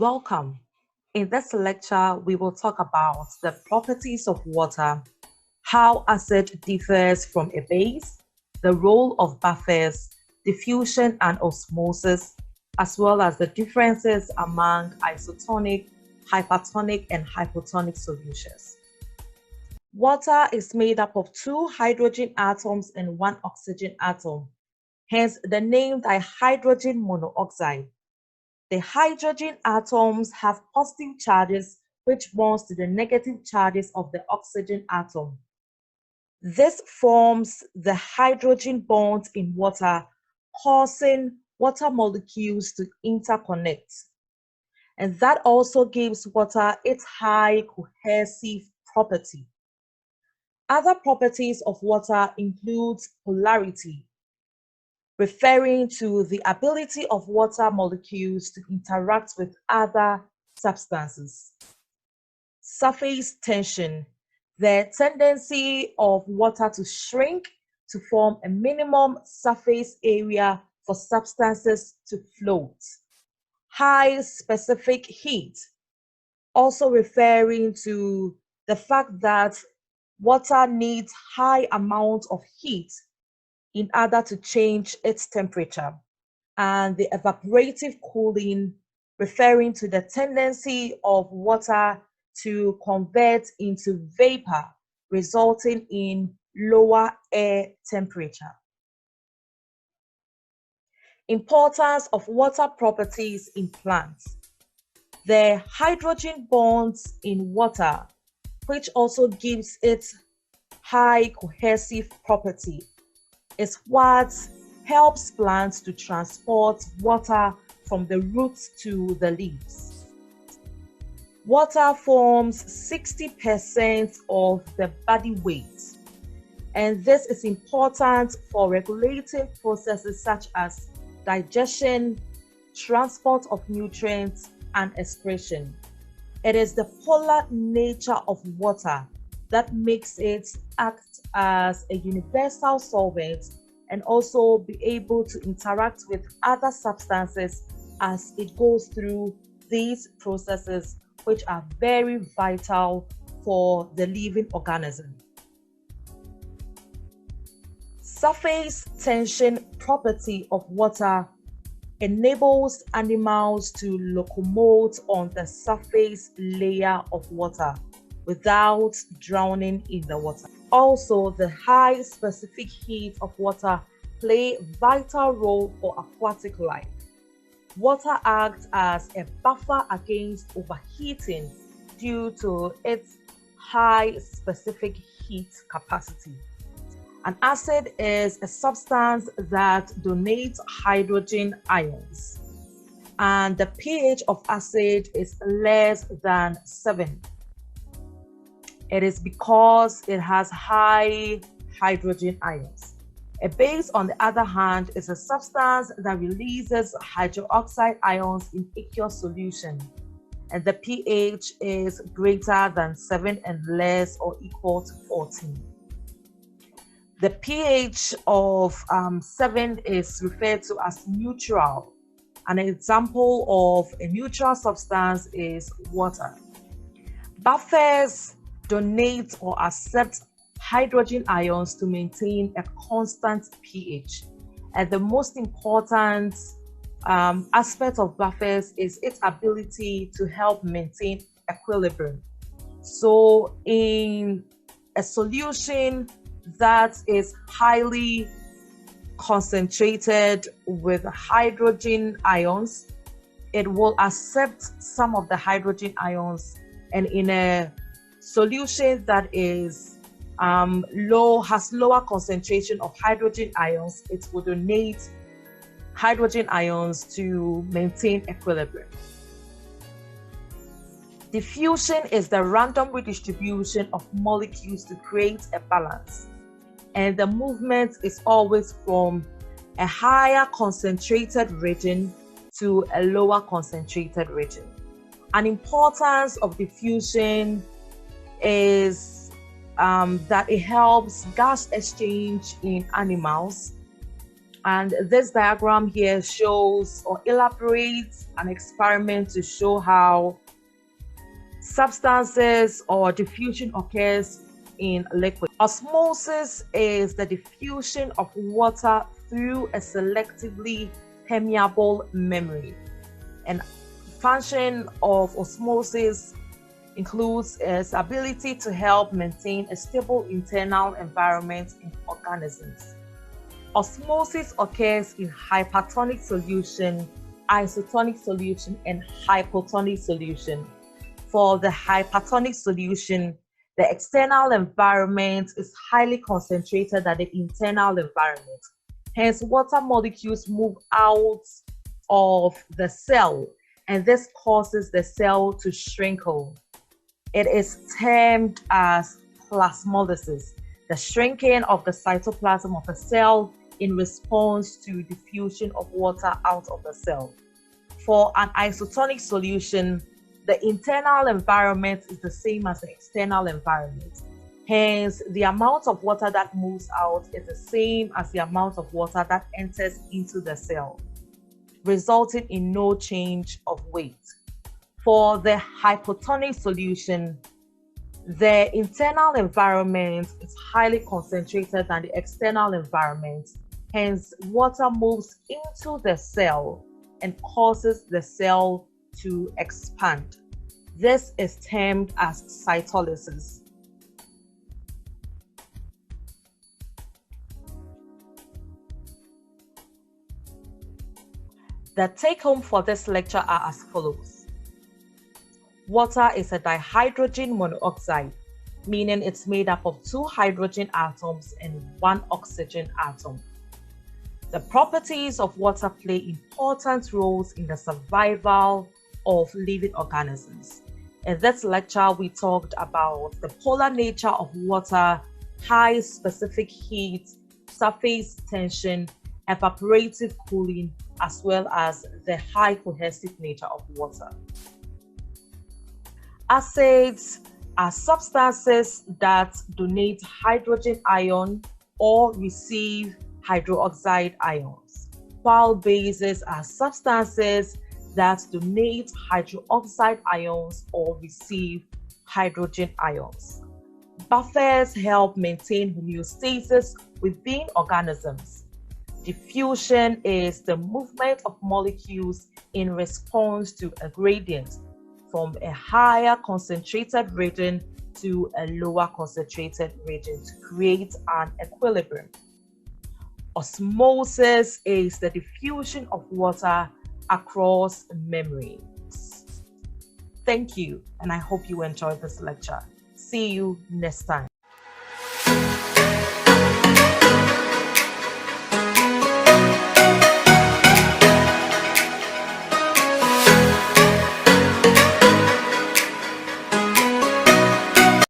Welcome. In this lecture, we will talk about the properties of water, how acid differs from a base, the role of buffers, diffusion and osmosis, as well as the differences among isotonic, hypertonic, and hypotonic solutions. Water is made up of 2 hydrogen atoms and 1 oxygen atom, hence the name dihydrogen monoxide. The hydrogen atoms have positive charges which bonds to the negative charges of the oxygen atom. This forms the hydrogen bonds in water, causing water molecules to interconnect. And that also gives water its high cohesive property. Other properties of water include polarity, referring to the ability of water molecules to interact with other substances. Surface tension, the tendency of water to shrink to form a minimum surface area for substances to float. High specific heat, also referring to the fact that water needs high amount of heat in order to change its temperature. And the evaporative cooling, referring to the tendency of water to convert into vapor, resulting in lower air temperature. Importance of water properties in plants. The hydrogen bonds in water, which also gives it high cohesive property, is what helps plants to transport water from the roots to the leaves. Water forms 60% of the body weight, and this is important for regulating processes such as digestion, transport of nutrients, and excretion. It is the polar nature of water that makes it act as a universal solvent and also be able to interact with other substances as it goes through these processes, which are very vital for the living organism. Surface tension property of water enables animals to locomote on the surface layer of water without drowning in the water. Also, the high specific heat of water play a vital role for aquatic life. Water acts as a buffer against overheating due to its high specific heat capacity. An acid is a substance that donates hydrogen ions, and the pH of acid is less than 7. It is because it has high hydrogen ions. A base, on the other hand, is a substance that releases hydroxide ions in aqueous solution, and the pH is greater than 7 and less or equal to 14. The pH of 7 is referred to as neutral. An example of a neutral substance is water. Buffers donate or accept hydrogen ions to maintain a constant pH. And the most important aspect of buffers is its ability to help maintain equilibrium. So in a solution that is highly concentrated with hydrogen ions, it will accept some of the hydrogen ions, and in a solution that is has lower concentration of hydrogen ions, it will donate hydrogen ions to maintain equilibrium. Diffusion is the random redistribution of molecules to create a balance, and the movement is always from a higher concentrated region to a lower concentrated region. An importance of diffusion is that it helps gas exchange in animals, And this diagram here shows or elaborates an experiment to show how substances or diffusion occurs in liquid. Osmosis is the diffusion of water through a selectively permeable membrane. And function of osmosis includes its ability to help maintain a stable internal environment in organisms. Osmosis occurs in hypertonic solution, isotonic solution, and hypotonic solution. For the hypertonic solution, the external environment is highly concentrated than the internal environment. Hence, water molecules move out of the cell, and this causes the cell to shrinkle. It is termed as plasmolysis, the shrinking of the cytoplasm of a cell in response to diffusion of water out of the cell. For an isotonic solution, the internal environment is the same as the external environment. Hence, the amount of water that moves out is the same as the amount of water that enters into the cell, resulting in no change of weight. For the hypotonic solution, the internal environment is highly concentrated than the external environment. Hence, water moves into the cell and causes the cell to expand. This is termed as cytolysis. The take-home for this lecture are as follows. Water is a dihydrogen monoxide, meaning it's made up of 2 hydrogen atoms and 1 oxygen atom. The properties of water play important roles in the survival of living organisms. In this lecture, we talked about the polar nature of water, high specific heat, surface tension, evaporative cooling, as well as the high cohesive nature of water. Acids are substances that donate hydrogen ion or receive hydroxide ions, while bases are substances that donate hydroxide ions or receive hydrogen ions. Buffers help maintain homeostasis within organisms. Diffusion is the movement of molecules in response to a gradient from a higher concentrated region to a lower concentrated region to create an equilibrium. Osmosis is the diffusion of water across membranes. Thank you, and I hope you enjoyed this lecture. See you next time.